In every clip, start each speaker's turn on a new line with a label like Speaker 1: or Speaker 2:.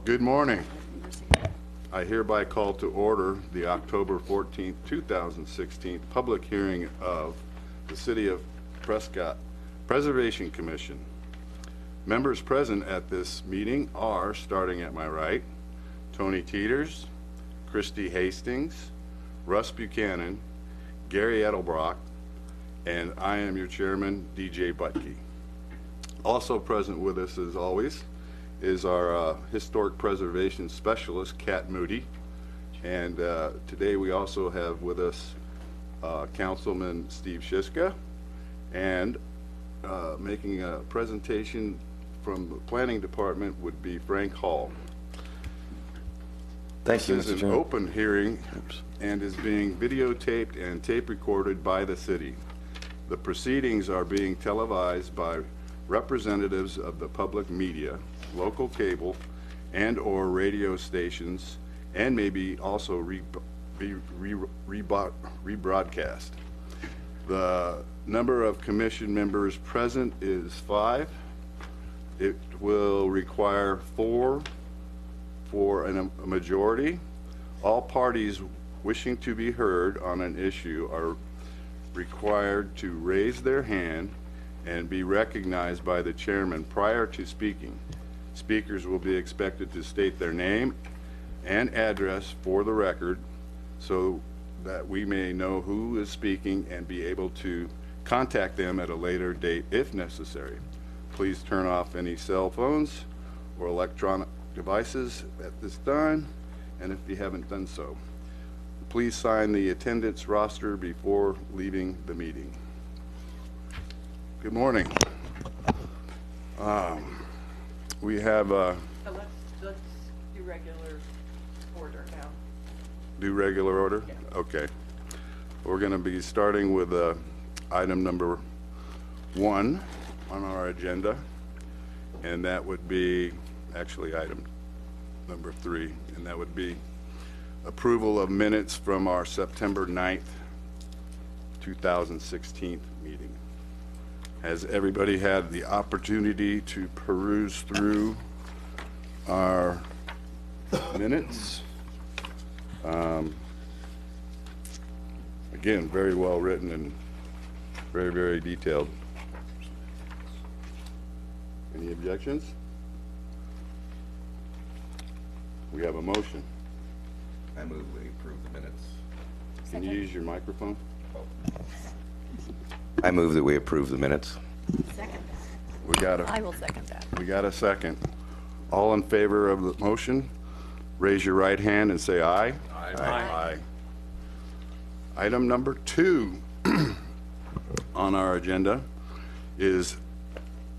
Speaker 1: Good morning. I hereby call to order the October 14th, 2016 public hearing of the City of Prescott Preservation Commission. Members present at this meeting are, starting at my right, Tony Teeters, Christy Hastings, Russ Buchanan, Gary Edelbrock, and I am your chairman, DJ Butke. Also present with us, as always, is our historic preservation specialist, Kat Moody. And today we also have with us Councilman Steve Shiska, and making a presentation from the Planning Department would be Frank Hall.
Speaker 2: Thank you, Mr.
Speaker 1: This is an open hearing and is being videotaped and tape recorded by the city. The proceedings are being televised by representatives of the public media, local cable and or radio stations, and may be also rebroadcast. The number of commission members present is 5. It will require 4 for a majority. All parties wishing to be heard on an issue are required to raise their hand and be recognized by the chairman prior to speaking. Speakers will be expected to state their name and address for the record so that we may know who is speaking and be able to contact them at a later date if necessary. Please turn off any cell phones or electronic devices at this time, and if you haven't done so, please sign the attendance roster before leaving the meeting. Good morning. We have
Speaker 3: let's do regular order now.
Speaker 1: Do regular order?
Speaker 3: Yeah.
Speaker 1: Okay. We're going to be starting with item number 1 on our agenda, and that would be actually item number 3, and that would be approval of minutes from our September 9th, 2016 meeting. Has everybody had the opportunity to peruse through our minutes? Again, very well written and very, very detailed. Any objections? We have a motion.
Speaker 2: I move we approve the minutes.
Speaker 1: Can you use your microphone?
Speaker 2: I move that we approve the minutes.
Speaker 3: Second.
Speaker 1: I
Speaker 3: will second that.
Speaker 1: We got a second. All in favor of the motion, raise your right hand and say aye.
Speaker 2: Aye.
Speaker 1: Aye. Item number 2 on our agenda is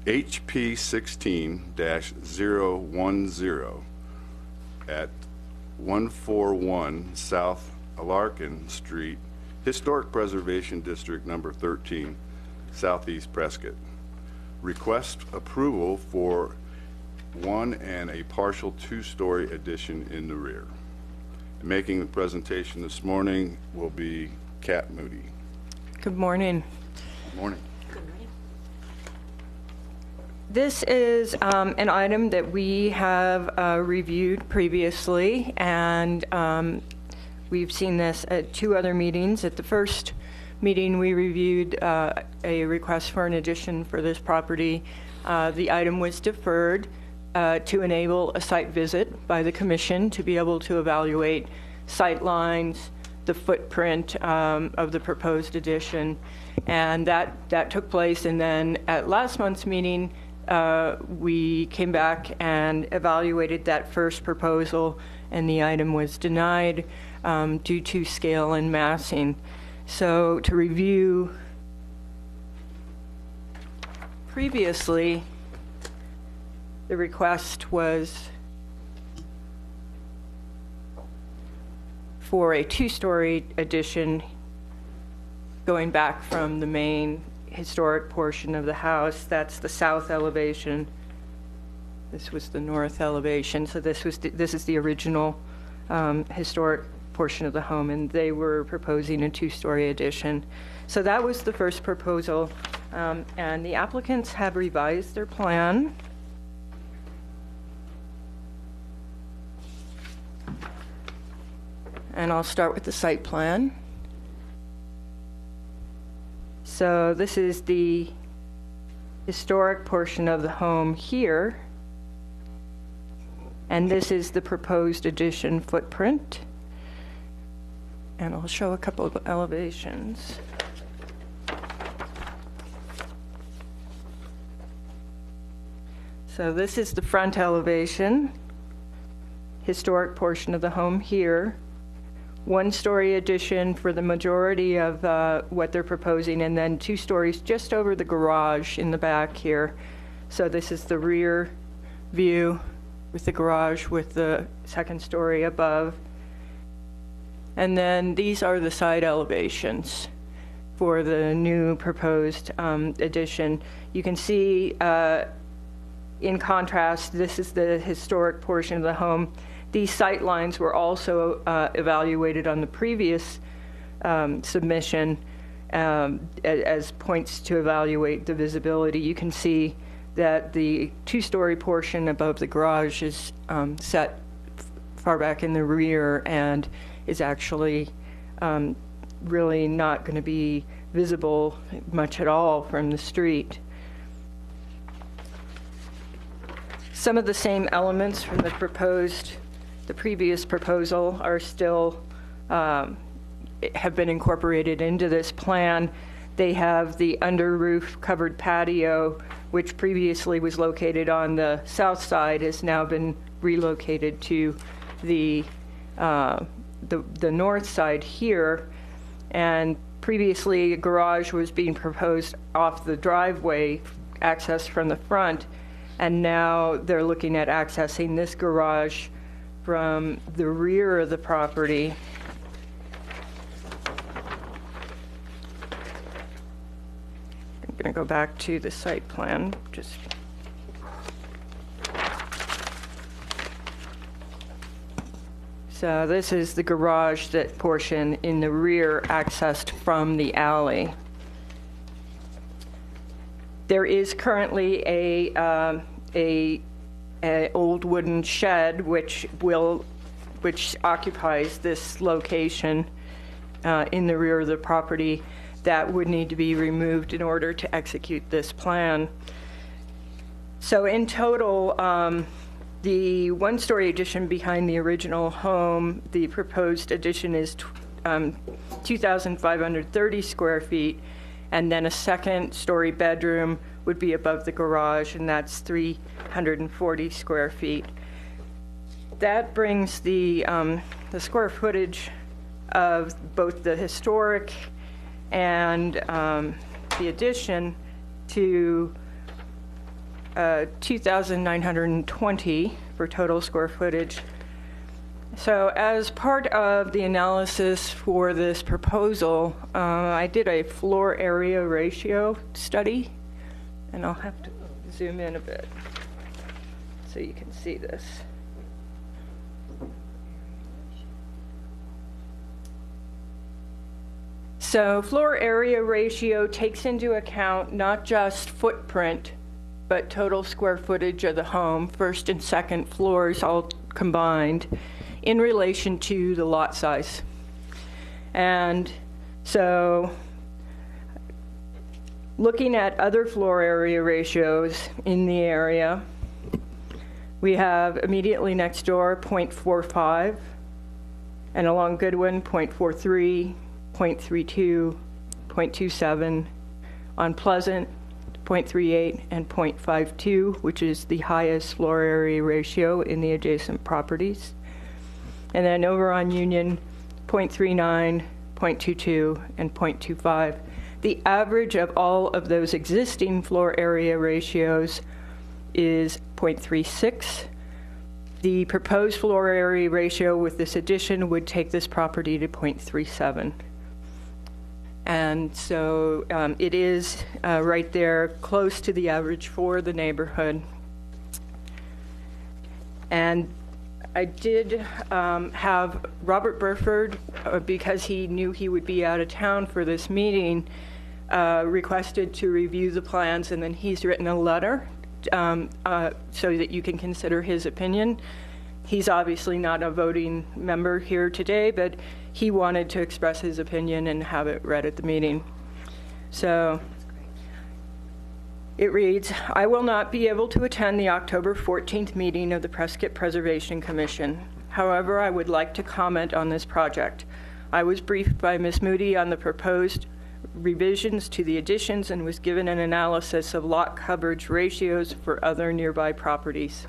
Speaker 1: HP 16-010 at 141 South Alarcon Street, Historic Preservation District number 13, Southeast Prescott. Request approval for 1 and a partial 2-story addition in the rear. Making the presentation this morning will be Kat Moody.
Speaker 4: Good morning.
Speaker 1: Good morning.
Speaker 4: This is an item that we have reviewed previously, and we've seen this at 2 other meetings. At the first meeting, we reviewed a request for an addition for this property. The item was deferred to enable a site visit by the commission to be able to evaluate sight lines, the footprint of the proposed addition, and that took place. And then at last month's meeting, we came back and evaluated that first proposal, and the item was denied due to scale and massing. So to review, previously, the request was for a 2-story addition going back from the main historic portion of the house. That's the south elevation. This was the north elevation. So this is the original historic portion of the home, and they were proposing a 2-story addition. So that was the first proposal, and the applicants have revised their plan. and I'll start with the site plan. So this is the historic portion of the home here, and this is the proposed addition footprint. And I'll show a couple of elevations. So this is the front elevation, historic portion of the home here. One-story addition for the majority of what they're proposing, and then 2 stories just over the garage in the back here. So this is the rear view with the garage with the 2nd story above. And then these are the side elevations for the new proposed addition. You can see, in contrast, this is the historic portion of the home. These sight lines were also evaluated on the previous submission as points to evaluate the visibility. You can see that the 2-story portion above the garage is set far back in the rear and is actually really not going to be visible much at all from the street. Some of the same elements from the previous proposal are still have been incorporated into this plan. They have the under roof covered patio, which previously was located on the south side, has now been relocated to the north side here. And previously, a garage was being proposed off the driveway, access from the front, and now they're looking at accessing this garage from the rear of the property. I'm going to go back to the site plan. So this is the garage, that portion in the rear accessed from the alley. There is currently a old wooden shed which occupies this location in the rear of the property that would need to be removed in order to execute this plan. So in total, the 1-story addition behind the original home, the proposed addition is 2,530 square feet, and then a 2nd-story bedroom would be above the garage, and that's 340 square feet. That brings the square footage of both the historic and the addition to 2,920 for total square footage. So as part of the analysis for this proposal, I did a floor area ratio study, and I'll have to zoom in a bit so you can see this. So floor area ratio takes into account not just footprint, but total square footage of the home, 1st and 2nd floors all combined, in relation to the lot size. And so looking at other floor area ratios in the area, we have immediately next door 0.45, and along Goodwin 0.43, 0.32, 0.27, on Pleasant 0.38 and 0.52, which is the highest floor area ratio in the adjacent properties. And then over on Union, 0.39, 0.22, and 0.25. The average of all of those existing floor area ratios is 0.36. The proposed floor area ratio with this addition would take this property to 0.37. And so it is right there, close to the average for the neighborhood. And I did have Robert Burford, because he knew he would be out of town for this meeting, requested to review the plans, and then he's written a letter so that you can consider his opinion. He's obviously not a voting member here today, but he wanted to express his opinion and have it read at the meeting. So it reads, I will not be able to attend the October 14th meeting of the Prescott Preservation Commission. However, I would like to comment on this project. I was briefed by Ms. Moody on the proposed revisions to the additions and was given an analysis of lot coverage ratios for other nearby properties,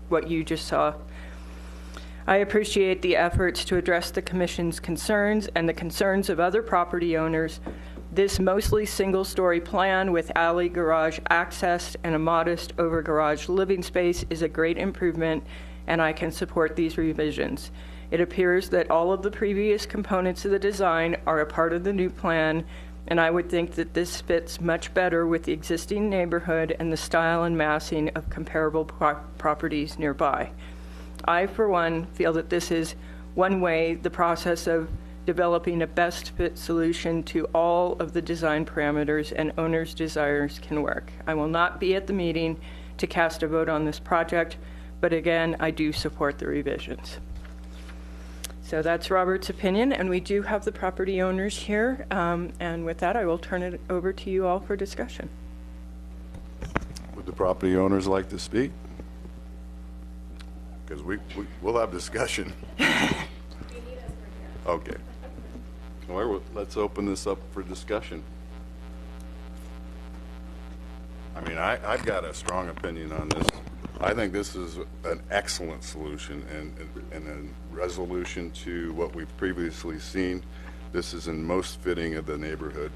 Speaker 4: what you just saw. I appreciate the efforts to address the Commission's concerns and the concerns of other property owners. This mostly single-story plan with alley garage access and a modest over-garage living space is a great improvement, and I can support these revisions. It appears that all of the previous components of the design are a part of the new plan, and I would think that this fits much better with the existing neighborhood and the style and massing of comparable properties nearby. I, for one, feel that this is one way the process of developing a best fit solution to all of the design parameters and owners' desires can work. I will not be at the meeting to cast a vote on this project, but again, I do support the revisions. So that's Robert's opinion, and we do have the property owners here. And with that, I will turn it over to you all for discussion.
Speaker 1: Would the property owners like to speak? Because we'll have discussion. Okay. Well, let's open this up for discussion. I mean, I've got a strong opinion on this. I think this is an excellent solution and a resolution to what we've previously seen. This is in most fitting of the neighborhood.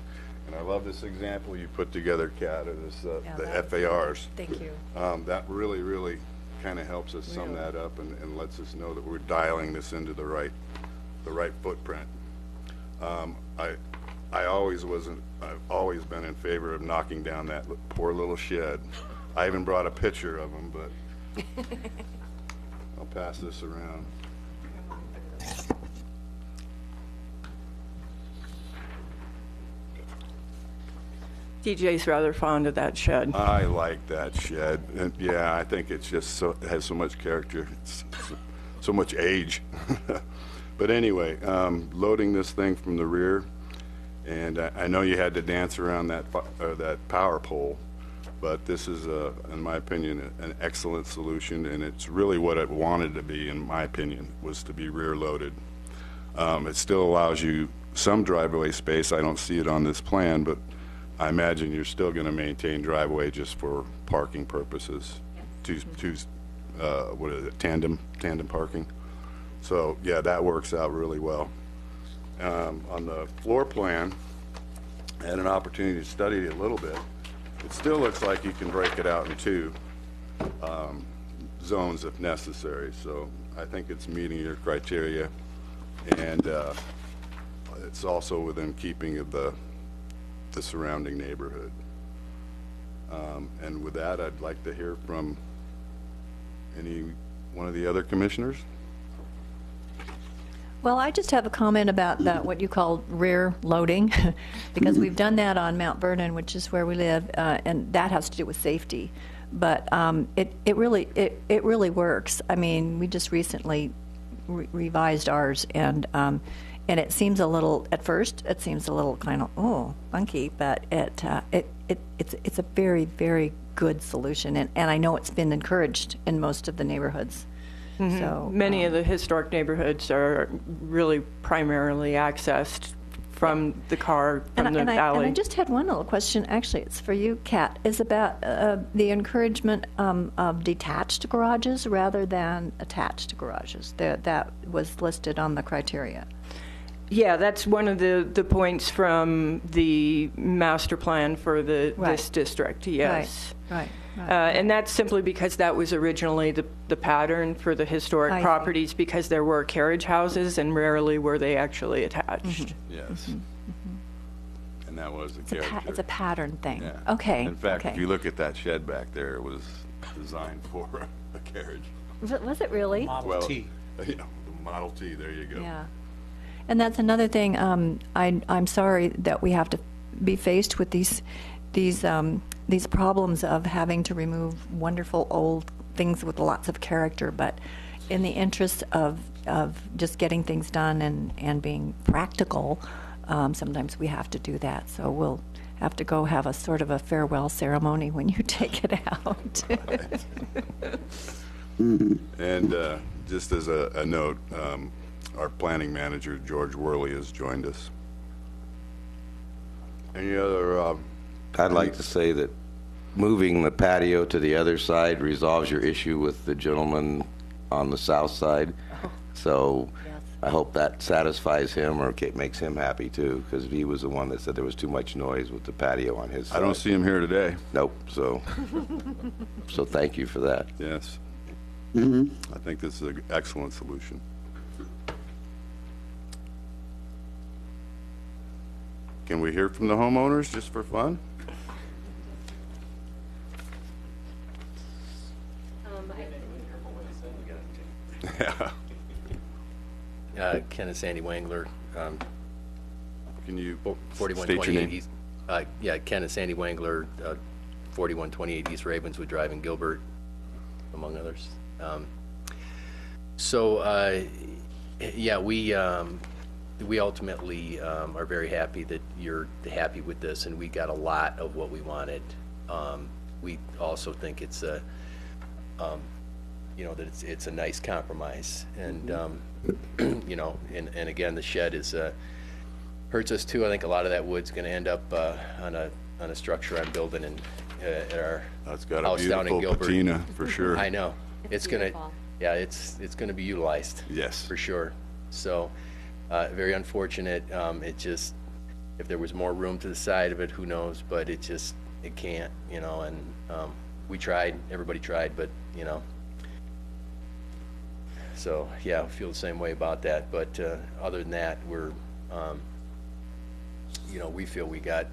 Speaker 1: And I love this example you put together, Kat, of this, the FARs.
Speaker 5: Thank you.
Speaker 1: That really kind of helps us sum that up and lets us know that we're dialing this into the right footprint. I've always been in favor of knocking down that poor little shed. I even brought a picture of them, but I'll pass this around.
Speaker 4: DJ's rather fond of that shed.
Speaker 1: I like that shed. And yeah, I think it's just it has so much character, so much age. But anyway, loading this thing from the rear, and I know you had to dance around that power pole, but this is, in my opinion, an excellent solution, and it's really what it wanted to be, in my opinion, was to be rear loaded. It still allows you some driveway space. I don't see it on this plan, but I imagine you're still going to maintain driveway just for parking purposes. What is it, tandem parking? So yeah, that works out really well. On the floor plan, I had an opportunity to study it a little bit. It still looks like you can break it out in two zones if necessary. So I think it's meeting your criteria, and it's also within keeping of the surrounding neighborhood. And with that, I'd like to hear from any one of the other commissioners.
Speaker 5: Well, I just have a comment about that, what you call rear loading, because we've done that on Mount Vernon, which is where we live, and that has to do with safety. But it really works. I mean, we just recently revised ours, and it seems a little, at first, it seems a little kind of, funky, but it's a very, very good solution, and I know it's been encouraged in most of the neighborhoods. Mm-hmm. So
Speaker 4: many of the historic neighborhoods are really primarily accessed from the car, from the alley.
Speaker 5: And I just had one little question, actually, it's for you, Kat, is about the encouragement of detached garages rather than attached garages. That was listed on the criteria.
Speaker 4: Yeah, that's one of the points from the master plan for this district, yes.
Speaker 5: Right.
Speaker 4: And that's simply because that was originally the pattern for the historic properties, because there were carriage houses and rarely were they actually attached.
Speaker 5: Mm-hmm.
Speaker 1: Yes. Mm-hmm. And that was the character.
Speaker 5: It's a pattern thing.
Speaker 1: Yeah.
Speaker 5: Okay.
Speaker 1: In fact, if you look at that shed back there, it was designed for a carriage.
Speaker 5: Was it really?
Speaker 6: Model T.
Speaker 1: The Model T, there you go.
Speaker 5: Yeah. And that's another thing. I'm sorry that we have to be faced with these problems of having to remove wonderful old things with lots of character. But in the interest of just getting things done and being practical, sometimes we have to do that. So we'll have to go have a sort of a farewell ceremony when you take it out.
Speaker 1: And just as a note, our planning manager, George Worley, has joined us. Any other,
Speaker 2: I'd like to say that moving the patio to the other side resolves your issue with the gentleman on the south side. So I hope that satisfies him or makes him happy too, because he was the one that said there was too much noise with the patio on his side.
Speaker 1: I don't see him here today.
Speaker 2: Nope, so thank you for that.
Speaker 1: Yes. I think this is an excellent solution. Can we hear from the homeowners just for fun? Yeah.
Speaker 6: Ken and Sandy Wangler,
Speaker 1: Can you state your
Speaker 6: 4128
Speaker 1: name?
Speaker 6: East. Ken and Sandy Wangler, 4128 East Ravenswood Drive in Gilbert, among others. We ultimately are very happy that you're happy with this, and we got a lot of what we wanted. We also think it's a, that it's a nice compromise, and and again, the shed is hurts us too. I think a lot of that wood's going to end up on a structure I'm building at our
Speaker 1: That's got a
Speaker 6: house down in
Speaker 1: beautiful
Speaker 6: Gilbert.
Speaker 1: patina, for sure.
Speaker 6: I know. It's gonna,
Speaker 3: beautiful.
Speaker 6: yeah, it's gonna be utilized.
Speaker 1: Yes.
Speaker 6: For sure. So, very unfortunate. It just, if there was more room to the side of it, who knows, but it can't, and, we tried, everybody tried, but, so, yeah, I feel the same way about that, but, other than that, we're, we feel we got,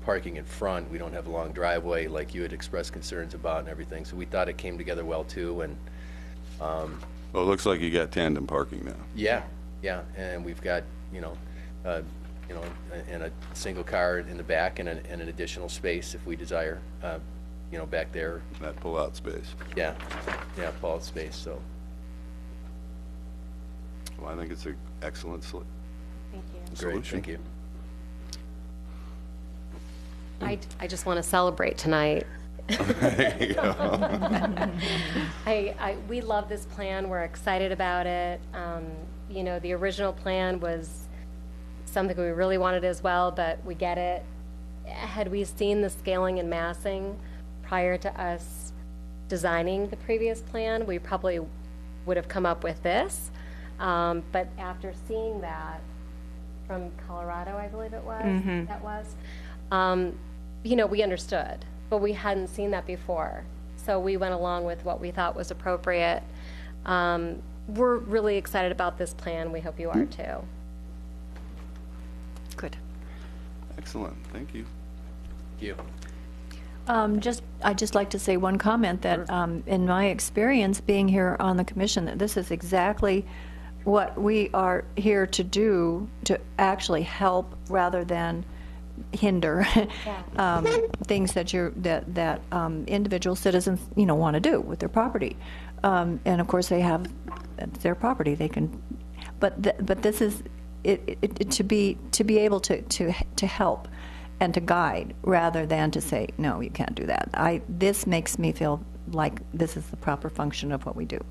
Speaker 6: parking in front. We don't have a long driveway like you had expressed concerns about and everything. So we thought it came together well too. And
Speaker 1: Well, it looks like you got tandem parking now.
Speaker 6: yeah, and we've got and a single car in the back and an additional space if we desire, back there.
Speaker 1: That pull-out space.
Speaker 6: Yeah, pull-out space. So
Speaker 1: Well, I think it's an excellent
Speaker 3: Thank you.
Speaker 6: great,
Speaker 1: solution.
Speaker 6: thank you.
Speaker 7: I just want to celebrate tonight.
Speaker 1: There you go.
Speaker 7: We love this plan. We're excited about it. The original plan was something we really wanted as well, but we get it. Had we seen the scaling and massing prior to us designing the previous plan, we probably would have come up with this. But after seeing that from Colorado, I believe it was, we understood, but we hadn't seen that before. So we went along with what we thought was appropriate. We're really excited about this plan. We hope you are too.
Speaker 5: Good.
Speaker 1: Excellent, thank you.
Speaker 6: Thank you.
Speaker 5: I'd just like to say one comment that, in my experience being here on the commission, that this is exactly what we are here to do, to actually help rather than hinder things that individual citizens want to do with their property, and of course they have their property. They can, but this is it to be able to help and to guide rather than to say no, you can't do that. This makes me feel like this is the proper function of what we do.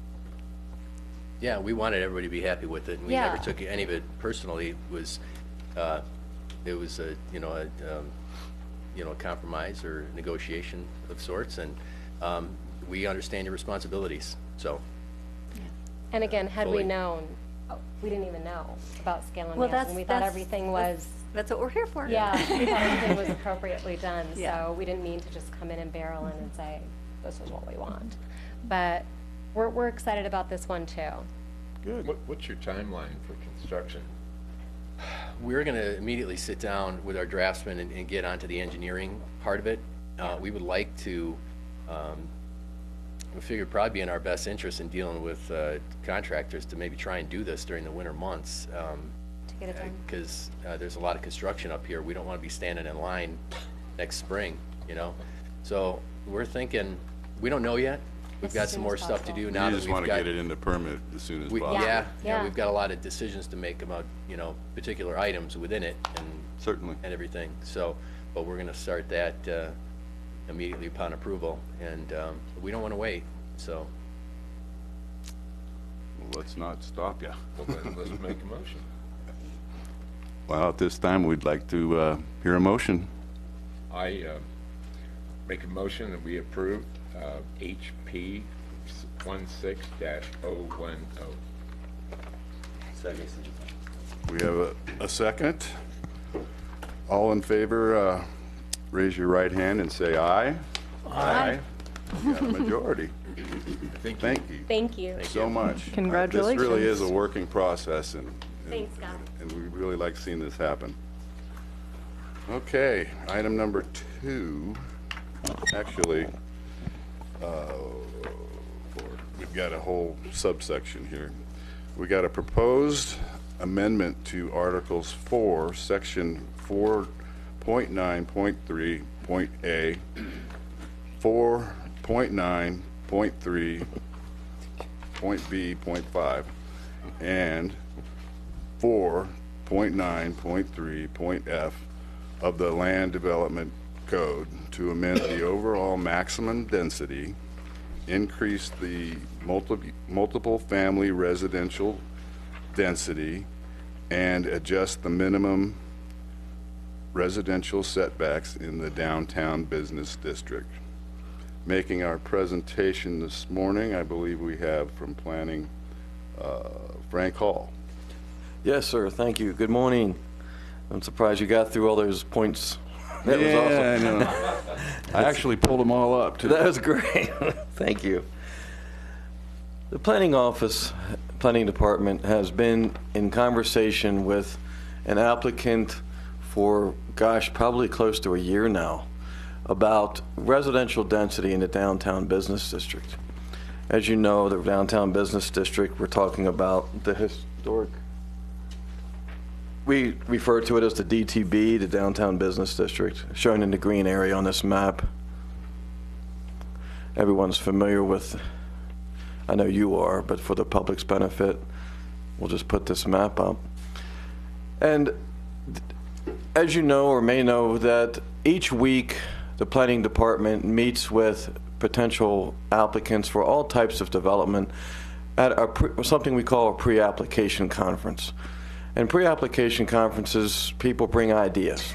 Speaker 6: Yeah, we wanted everybody to be happy with it, and we
Speaker 7: Yeah.
Speaker 6: never took any of it personally. It was a compromise or negotiation of sorts, and we understand your responsibilities. So,
Speaker 7: And again, had we
Speaker 6: Fully.
Speaker 7: known, we didn't even know about scale and
Speaker 5: Well,
Speaker 7: massing. We thought everything was,
Speaker 5: That's what we're here for.
Speaker 7: yeah, we thought everything was appropriately done.
Speaker 5: Yeah.
Speaker 7: So we didn't mean to just come in and barrel in and say, this is what we want. But we're excited about this one too.
Speaker 1: Good.
Speaker 8: What's your timeline for construction?
Speaker 6: we're going to immediately sit down with our draftsman and get onto the engineering part of it. We would like to, we figure it'd probably be in our best interest in dealing with contractors to maybe try and do this during the winter months.
Speaker 7: To get it done.
Speaker 6: Because there's a lot of construction up here. We don't want to be standing in line next spring, you know? So we're thinking, we don't know yet, we've got some more stuff to do now
Speaker 1: You
Speaker 6: that
Speaker 1: just
Speaker 6: we've
Speaker 1: want to
Speaker 6: got.
Speaker 1: get it into permit as soon as possible.
Speaker 6: Yeah, we've got a lot of decisions to make about, particular items within it and.
Speaker 1: Certainly.
Speaker 6: And everything, so, but we're gonna start that, immediately upon approval, and, we don't wanna wait, so.
Speaker 1: Well, let's not stop you.
Speaker 8: Well, then let's make a motion.
Speaker 1: Well, at this time, we'd like to hear a motion.
Speaker 8: I make a motion that we approve HP 16-010.
Speaker 1: We have a second. All in favor, raise your right hand and say aye. Aye. We got a majority. Thank you
Speaker 7: Thank you.
Speaker 1: so much.
Speaker 4: Congratulations.
Speaker 1: This really is a working process, and
Speaker 7: Thanks, Scott.
Speaker 1: and we really like seeing this happen. Okay, item number 2. Actually, we've got a whole subsection here. We got a proposed amendment to Articles 4, Section 4.9.3, Point A, 4.9.3, Point B, Point 5, and 4.9.3, Point F of the Land Development Code to amend the overall maximum density, increase the multiple family residential density, and adjust the minimum residential setbacks in the downtown business district. Making our presentation this morning, I believe we have from planning, Frank Hall.
Speaker 9: Yes, sir. Thank you. Good morning. I'm surprised you got through all those points. That was awesome.
Speaker 1: I know. I actually pulled them all up, too.
Speaker 9: That was great. Thank you. The planning department has been in conversation with an applicant for, probably close to a year now, about residential density in the downtown business district. As you know, the downtown business district, we're talking about the historic, we refer to it as the DTB, the downtown business district, shown in the green area on this map. Everyone's familiar with, I know you are, but for the public's benefit, we'll just put this map up. And as you know or may know, that each week the planning department meets with potential applicants for all types of development at something we call a pre-application conference. And pre-application conferences, people bring ideas.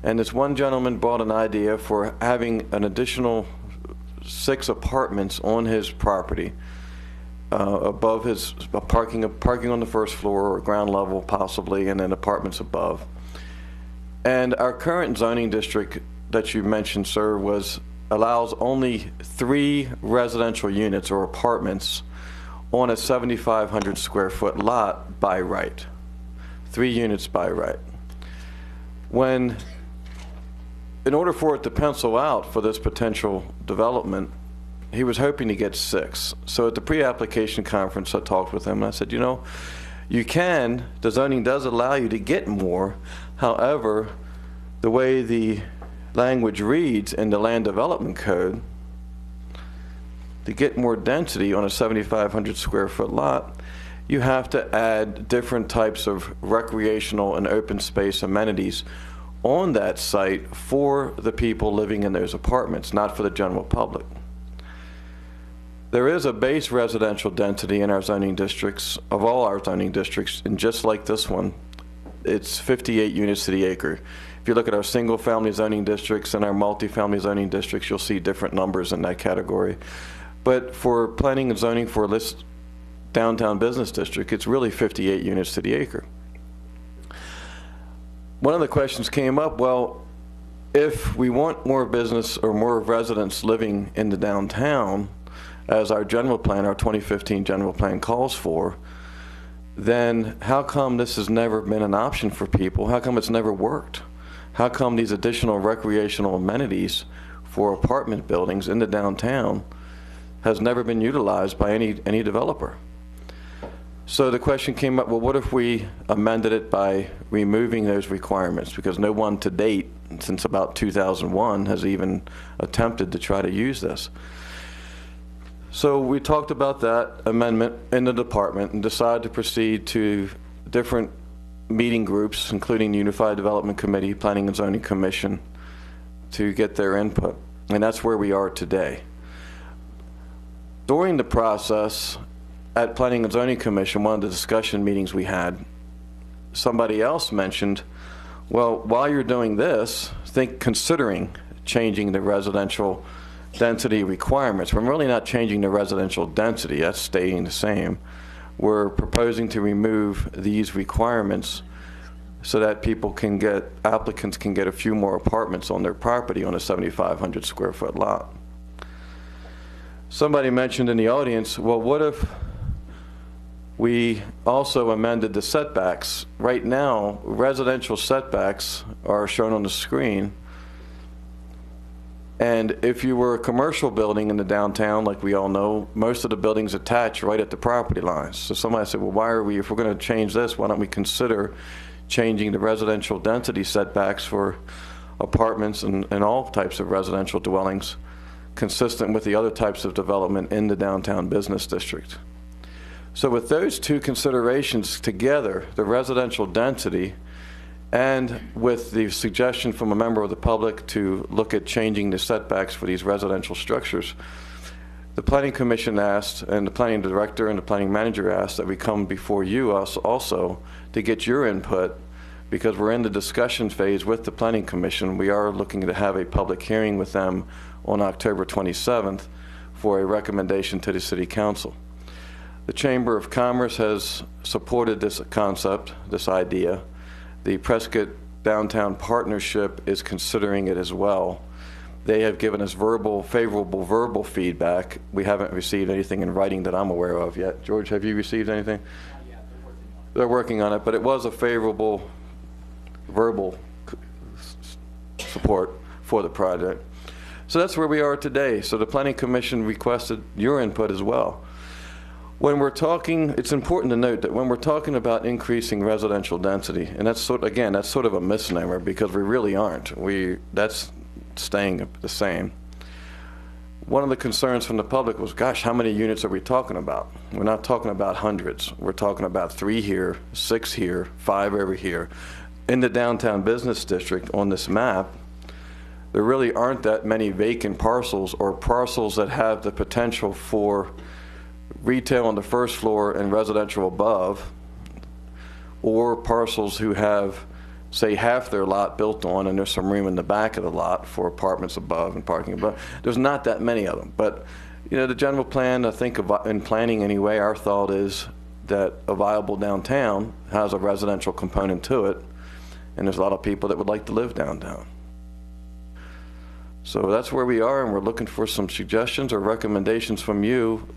Speaker 9: And this one gentleman brought an idea for having an additional 6 apartments on his property, above his parking on the first floor or ground level possibly, and then apartments above. And our current zoning district that you mentioned, sir, allows only 3 residential units or apartments on a 7,500 square foot lot by right. 3 units by right. In order for it to pencil out for this potential development, he was hoping to get 6. So at the pre-application conference, I talked with him and I said, the zoning does allow you to get more. However, the way the language reads in the Land Development Code, to get more density on a 7,500 square foot lot, you have to add different types of recreational and open space amenities on that site for the people living in those apartments, not for the general public. There is a base residential density in our zoning districts, of all our zoning districts, and just like this one, it's 58 units to the acre. If you look at our single-family zoning districts and our multi-family zoning districts, you'll see different numbers in that category. But for planning and zoning for this downtown business district, it's really 58 units to the acre. One of the questions came up, well, if we want more business or more residents living in the downtown, as our general plan, our 2015 general plan calls for, then how come this has never been an option for people? How come it's never worked? How come these additional recreational amenities for apartment buildings in the downtown has never been utilized by any developer? So the question came up, well, what if we amended it by removing those requirements? Because no one to date, since about 2001, has even attempted to try to use this. So we talked about that amendment in the department and decided to proceed to different meeting groups, including the Unified Development Committee, Planning and Zoning Commission, to get their input. And that's where we are today. During the process at Planning and Zoning Commission, one of the discussion meetings we had, somebody else mentioned, well, while you're doing this, considering changing the residential density requirements. We're really not changing the residential density, that's staying the same. We're proposing to remove these requirements so that applicants can get a few more apartments on their property on a 7,500 square foot lot. Somebody mentioned in the audience, well, what if we also amended the setbacks? Right now, residential setbacks are shown on the screen. And if you were a commercial building in the downtown, like we all know, most of the buildings attach right at the property lines. So somebody said, well, if we're going to change this, why don't we consider changing the residential density setbacks for apartments and all types of residential dwellings consistent with the other types of development in the downtown business district. So with those two considerations together, the residential density and with the suggestion from a member of the public to look at changing the setbacks for these residential structures, the Planning Commission asked, and the Planning Director and the Planning Manager asked that we come before you also to get your input, because we're in the discussion phase with the Planning Commission. We are looking to have a public hearing with them on October 27th for a recommendation to the City Council. The Chamber of Commerce has supported this concept, this idea. The Prescott Downtown Partnership is considering it as well. They have given us favorable verbal feedback. We haven't received anything in writing that I'm aware of yet. George, have you received anything?
Speaker 10: Yeah,
Speaker 9: they're working on it, but it was a favorable verbal support for the project. So that's where we are today. So the Planning Commission requested your input as well. When we're talking, it's important to note that when we're talking about increasing residential density, and that's sort of a misnomer because we really aren't. That's staying the same. One of the concerns from the public was, gosh, how many units are we talking about? We're not talking about hundreds. We're talking about 3 here, 6 here, 5 over here. In the downtown business district on this map, there really aren't that many vacant parcels or parcels that have the potential for retail on the first floor and residential above, or parcels who have, say, half their lot built on and there's some room in the back of the lot for apartments above and parking above. There's not that many of them. But, the general plan, I think in planning anyway, our thought is that a viable downtown has a residential component to it, and there's a lot of people that would like to live downtown. So that's where we are, and we're looking for some suggestions or recommendations from you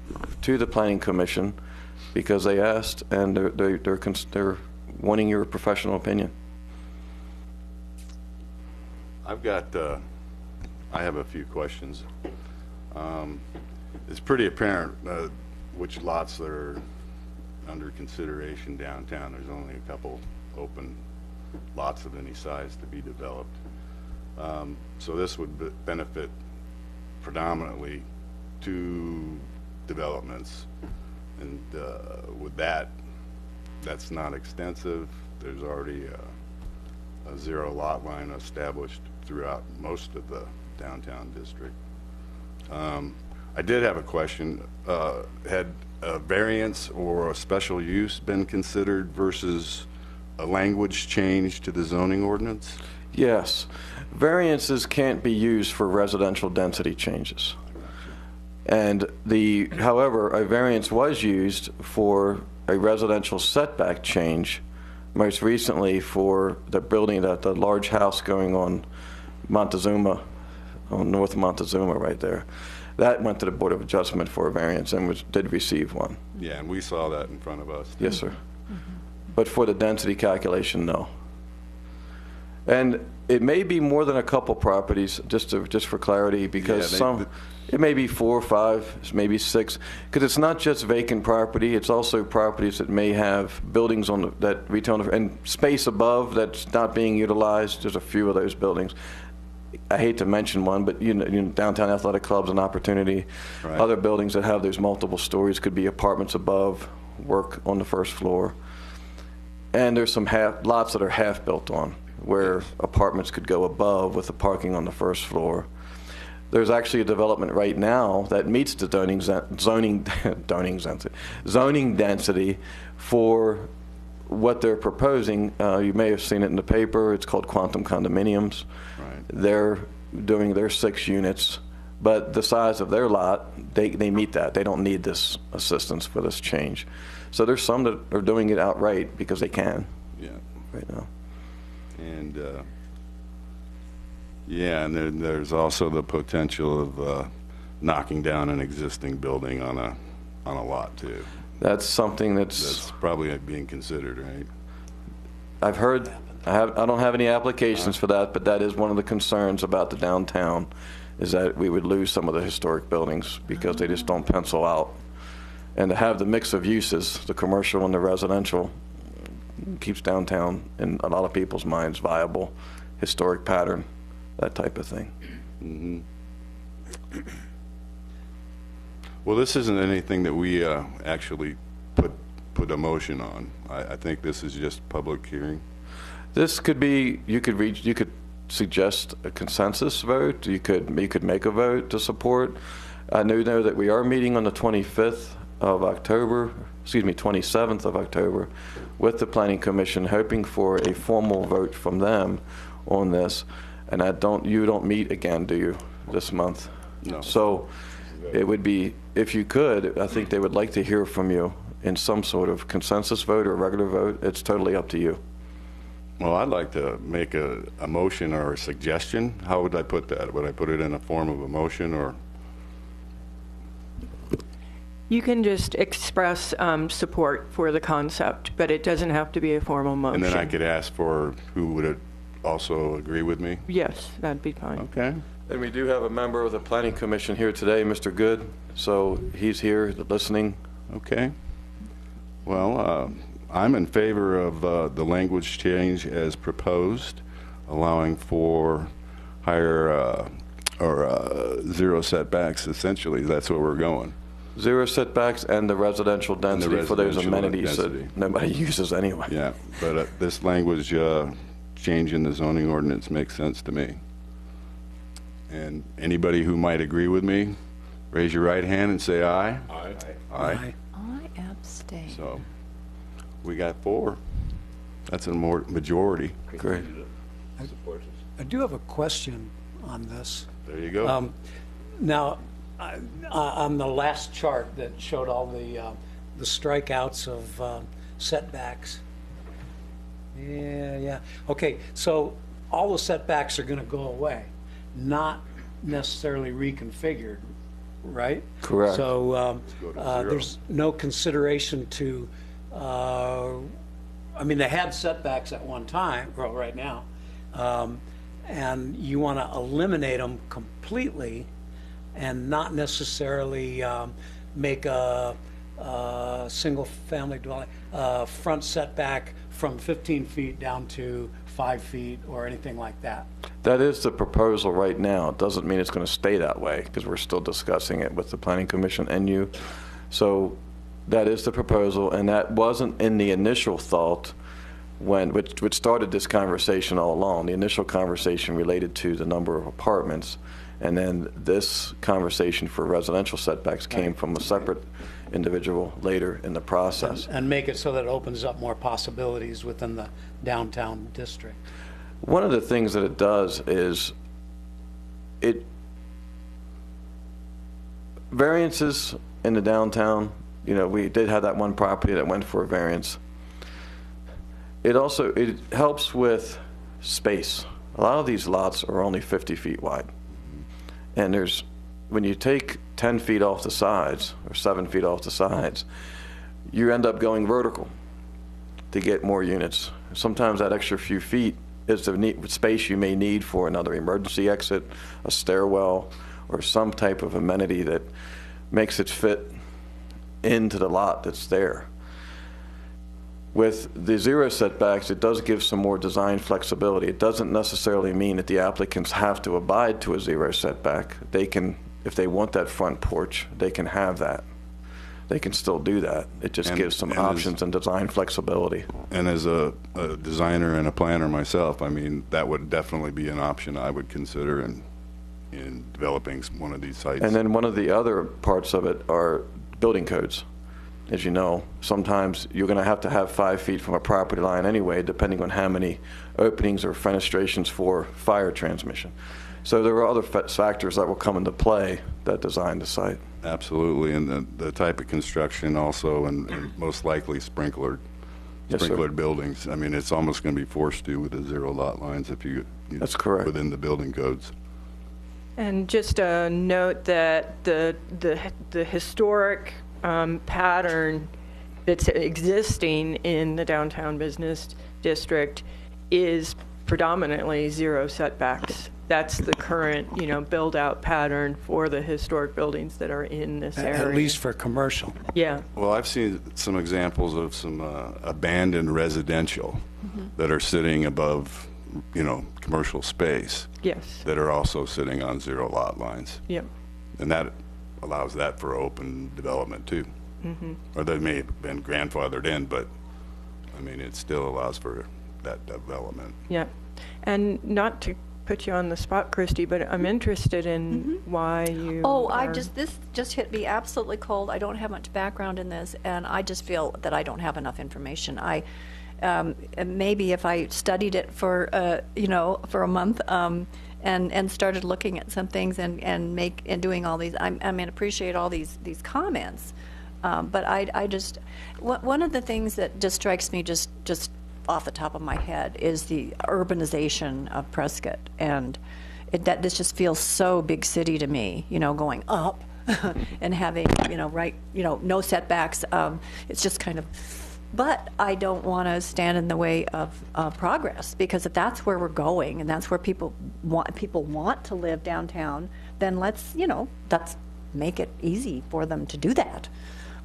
Speaker 9: to the Planning Commission, because they asked, and they're wanting your professional opinion.
Speaker 1: I have a few questions. It's pretty apparent which lots are under consideration downtown. There's only a couple open lots of any size to be developed. So this would benefit predominantly 2 developments, and with that's not extensive. There's already a 0 lot line established throughout most of the downtown district. I did have a question. Had a variance or a special use been considered versus a language change to the zoning ordinance?
Speaker 9: Yes. Variances can't be used for residential density changes. And however, a variance was used for a residential setback change, most recently for the building, the large house going on Montezuma, on North Montezuma right there. That went to the Board of Adjustment for a variance and did receive one.
Speaker 1: Yeah, and we saw that in front of us.
Speaker 9: Yes, sir. But for the density calculation, no. And it may be more than a couple properties, just for clarity, because it may be 4 or 5, maybe 6, because it's not just vacant property. It's also properties that may have buildings that retail and space above that's not being utilized. There's a few of those buildings. I hate to mention one, but you know, downtown athletic club's an opportunity.
Speaker 1: Right.
Speaker 9: Other buildings that have those multiple stories could be apartments above, work on the first floor. And there's some lots that are half built on, where apartments could go above with the parking on the first floor. There's actually a development right now that meets the zoning density for what they're proposing. You may have seen it in the paper. It's called Quantum Condominiums.
Speaker 1: Right.
Speaker 9: They're doing their 6 units, but the size of their lot, they meet that. They don't need this assistance for this change. So there's some that are doing it outright because they can
Speaker 1: Yeah.
Speaker 9: right now.
Speaker 1: And, yeah, and then there's also the potential of knocking down an existing building on a lot too.
Speaker 9: That's something
Speaker 1: That's probably being considered, right?
Speaker 9: I've heard. I don't have any applications for that, but that is one of the concerns about the downtown, is that we would lose some of the historic buildings because they just don't pencil out. And to have the mix of uses, the commercial and the residential, keeps downtown in a lot of people's minds viable, historic pattern, that type of thing.
Speaker 1: Mm-hmm. Well, this isn't anything that we actually put a motion on. I think this is just public hearing.
Speaker 9: This could be, you could suggest a consensus vote. You could make a vote to support. I know that we are meeting on the 27th of October with the Planning Commission, hoping for a formal vote from them on this. And you don't meet again, do you, this month?
Speaker 1: No.
Speaker 9: So it would be, if you could, I think they would like to hear from you in some sort of consensus vote or regular vote. It's totally up to you.
Speaker 1: Well, I'd like to make a motion or a suggestion. How would I put that? Would I put it in a form of a motion, or?
Speaker 4: You can just express support for the concept, but it doesn't have to be a formal motion.
Speaker 1: And then I could ask for who would also agree with me?
Speaker 4: Yes, that'd be fine.
Speaker 1: Okay.
Speaker 9: And we do have a member of the Planning Commission here today, Mr. Good, so he's here listening.
Speaker 1: Okay. Well, I'm in favor of the language change as proposed, allowing for higher or zero setbacks. Essentially, that's where we're going.
Speaker 9: Zero setbacks and the residential density for those
Speaker 1: residential
Speaker 9: amenities
Speaker 1: density.
Speaker 9: that nobody uses anyway.
Speaker 1: Yeah, but this language change in the zoning ordinance makes sense to me. And anybody who might agree with me, raise your right hand and say aye.
Speaker 8: Aye.
Speaker 1: Aye.
Speaker 5: I abstain.
Speaker 1: So we got 4. That's a majority.
Speaker 9: Great.
Speaker 10: I do have a question on this.
Speaker 1: There you go.
Speaker 10: Now, on the last chart that showed all the strikeouts of setbacks. Yeah. Okay, so all the setbacks are going to go away, not necessarily reconfigured, right?
Speaker 9: Correct.
Speaker 10: So
Speaker 1: go to zero.
Speaker 10: there's no consideration to, I mean, they had setbacks at one time, well, right now, and you want to eliminate them completely and not necessarily make a single-family dwelling front setback from 15 feet down to 5 feet or anything like that.
Speaker 9: That is the proposal right now. It doesn't mean it's going to stay that way because we're still discussing it with the Planning Commission and you. So that is the proposal, and that wasn't in the initial thought which started this conversation all along. The initial conversation related to the number of apartments, and then this conversation for residential setbacks came from a separate individual later in the process.
Speaker 10: And make it so that it opens up more possibilities within the downtown district.
Speaker 9: One of the things that it does is variances in the downtown, we did have that one property that went for a variance. It helps with space. A lot of these lots are only 50 feet wide. And when you take 10 feet off the sides or 7 feet off the sides, you end up going vertical to get more units. Sometimes that extra few feet is the space you may need for another emergency exit, a stairwell, or some type of amenity that makes it fit into the lot that's there. with the zero setbacks, it does give some more design flexibility. It doesn't necessarily mean that the applicants have to abide to a zero setback. They can, if they want that front porch, they can have that. They can still do that. It just gives some options and design flexibility.
Speaker 1: And as a designer and a planner myself, I mean, that would definitely be an option I would consider in developing one of these sites.
Speaker 9: And then one of the other parts of it are building codes. As you know, sometimes you're going to have 5 feet from a property line anyway, depending on how many openings or fenestrations for fire transmission. So there are other factors that will come into play that design the site.
Speaker 1: Absolutely, and the type of construction also, and most likely sprinklered
Speaker 9: Yes, sir.
Speaker 1: buildings. I mean, it's almost going to be forced to with the zero lot lines if you
Speaker 9: That's correct.
Speaker 1: within the building codes.
Speaker 4: And just a note that the historic pattern that's existing in the downtown business district is predominantly zero setbacks. That's the current, build-out pattern for the historic buildings that are in this area.
Speaker 10: At least for commercial.
Speaker 4: Yeah.
Speaker 1: Well, I've seen some examples of some abandoned residential that are sitting above, commercial space.
Speaker 4: Yes.
Speaker 1: That are also sitting on zero lot lines.
Speaker 4: Yep.
Speaker 1: And that allows that for open development too. Or they may have been grandfathered in, but, I mean, it still allows for that development.
Speaker 4: Yeah. And not to put you on the spot, Christy, but I'm interested in why you
Speaker 5: This just hit me absolutely cold. I don't have much background in this, and I just feel that I don't have enough information. Maybe if I studied it for a month, and started looking at some things and doing all these, appreciate all these comments. But I just, one of the things that just strikes me just off the top of my head is the urbanization of Prescott, and this just feels so big city to me, going up and having, no setbacks. It's just kind of, but I don't want to stand in the way of progress, because if that's where we're going and that's where people want to live downtown, then let's make it easy for them to do that.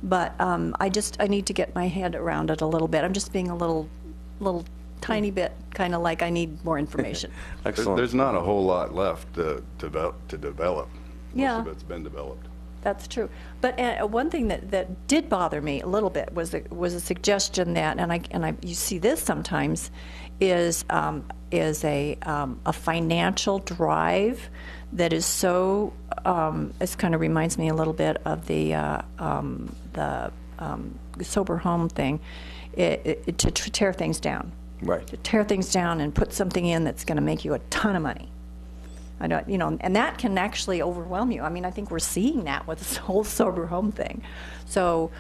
Speaker 5: But I need to get my head around it a little bit. I'm just being a little tiny bit kind of like I need more information.
Speaker 9: Excellent.
Speaker 1: There's not a whole lot left to develop.
Speaker 5: Yeah.
Speaker 1: Most of it's been developed.
Speaker 5: That's true. But one thing that did bother me a little bit was a suggestion that, and you see this sometimes, is a financial drive that is so. This kind of reminds me a little bit of the sober home thing, to tear things down.
Speaker 9: Right.
Speaker 5: To tear things down and put something in that's going to make you a ton of money. I don't, and that can actually overwhelm you. I mean, I think we're seeing that with this whole sober home thing. So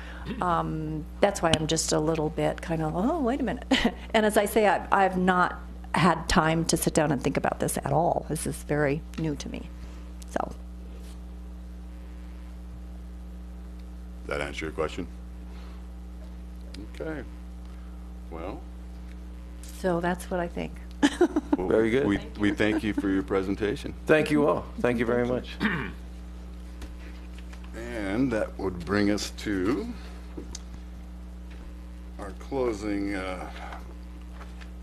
Speaker 5: that's why I'm just a little bit kind of, oh, wait a minute. And as I say, I've not had time to sit down and think about this at all. This is very new to me. So.
Speaker 1: That answer your question? Okay. Well.
Speaker 5: So that's what I think.
Speaker 9: Very good.
Speaker 1: We thank you for your presentation.
Speaker 9: Thank you all. Thank you very much.
Speaker 1: And that would bring us to our closing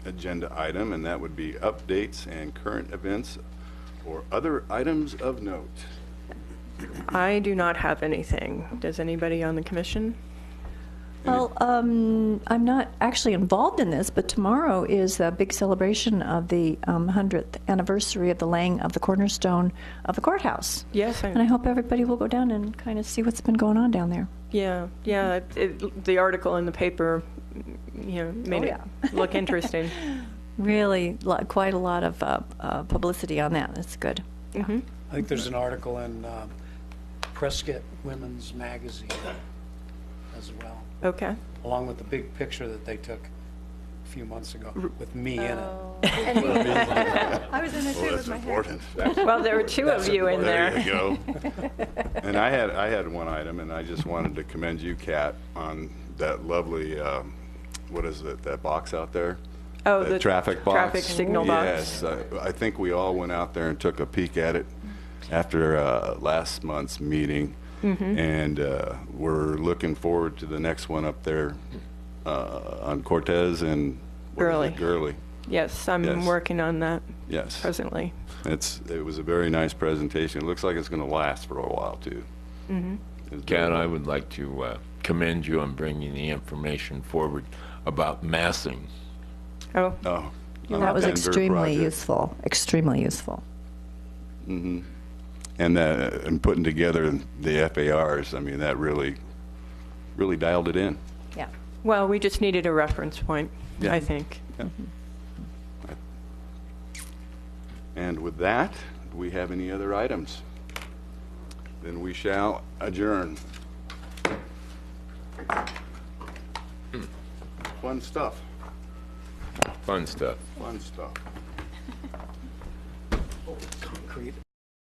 Speaker 1: agenda item, and that would be updates and current events or other items of note.
Speaker 4: I do not have anything. Does anybody on the commission?
Speaker 5: Well, I'm not actually involved in this, but tomorrow is a big celebration of the 100th anniversary of the laying of the cornerstone of the courthouse.
Speaker 4: Yes.
Speaker 5: And I hope everybody will go down and kind of see what's been going on down there.
Speaker 4: Yeah. The article in the paper, made it look interesting.
Speaker 5: Really, quite a lot of publicity on that. That's good.
Speaker 4: Mm-hmm.
Speaker 10: I think there's an article in Prescott Women's Magazine as well,
Speaker 4: Okay.
Speaker 10: along with the big picture that they took a few months ago with me in it.
Speaker 5: I was in it too with my hair.
Speaker 1: Important.
Speaker 4: Well, there were two of you in
Speaker 1: There
Speaker 4: there.
Speaker 1: you go. And I had one item, and I just wanted to commend you, Kat, on that lovely, what is it, that box out there?
Speaker 4: Oh,
Speaker 1: The
Speaker 4: the
Speaker 1: traffic box?
Speaker 4: traffic signal box.
Speaker 1: Yes, I think we all went out there and took a peek at it after last month's meeting.
Speaker 4: Mm-hmm.
Speaker 1: And we're looking forward to the next one up there on Cortez and what is it? Gurley.
Speaker 4: Yes, I'm
Speaker 1: Yes.
Speaker 4: working on that
Speaker 1: Yes.
Speaker 4: presently.
Speaker 1: It was a very nice presentation. It looks like it's going to last for a while, too. Mm-hmm.
Speaker 8: Ken, I would like to commend you on bringing the information forward about massing.
Speaker 4: Oh,
Speaker 1: Oh.
Speaker 5: That was
Speaker 1: Denver
Speaker 5: extremely
Speaker 1: project.
Speaker 5: useful, extremely useful.
Speaker 1: And putting together the FARs, I mean, that really dialed it in.
Speaker 5: Yeah.
Speaker 4: well, we just needed a reference point,
Speaker 1: Yeah.
Speaker 4: I think.
Speaker 1: And with that, do we have any other items? Then we shall adjourn. Fun stuff.
Speaker 8: Fun stuff.
Speaker 1: Fun stuff.
Speaker 10: Concrete.